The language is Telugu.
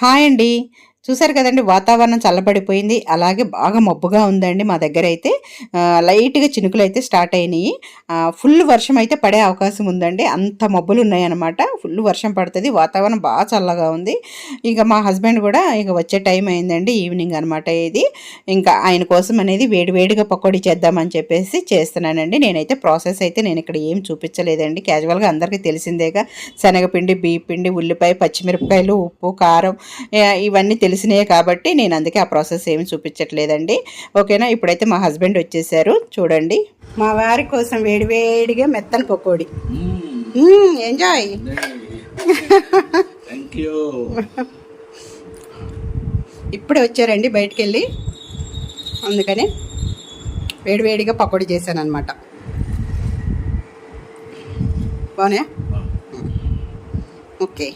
హాయ్ అండి. చూసారు కదండీ వాతావరణం చల్లబడిపోయింది. అలాగే బాగా మబ్బుగా ఉందండి మా దగ్గరైతే. లైట్‌గా చినుకులైతే స్టార్ట్ అయినియి. ఫుల్ వర్షం అయితే పడే అవకాశం ఉందండి. అంత మబ్బులున్నాయనమాట. ఫుల్ వర్షం పడతది. వాతావరణం బా చల్లగా ఉంది. ఇక మా హస్బెండ్ గూడా ఇక వచ్చే టైం అయిందండి. ఈవినింగ్ అనమాట ఇది. ఇంకా ఆయన కోసం అనేది వేడి వేడిగా పకోడీ చేద్దామని చెప్పేసి చేస్తున్నానండి. నేనైతే ప్రాసెస్ అయితే నేనిక్కడ ఏం చూపించలేదండి. క్యాజువల్‌గా అందరికీ తెలిసిందేగా. శనగపిండి, బియ్యపిండి, ఉల్లిపాయ, పచ్చిమిరపకాయలు, ఉప్పు, కారం ఇవన్నీ తెలిసినయే కాబట్టి నేను అందుకే ఆ ప్రాసెస్ ఏమి చూపించట్లేదండి. ఓకేనా. ఇప్పుడైతే మా హస్బెండ్ వచ్చేసారు చూడండి. మా వారి కోసం వేడివేడిగా మెత్తని పకోడీ. ఎంజాయ్. ఇప్పుడే వచ్చారండి బయటికి వెళ్ళి, అందుకని వేడివేడిగా పకోడీ చేశాను అనమాట. బాగున్నాయా? ఓకే.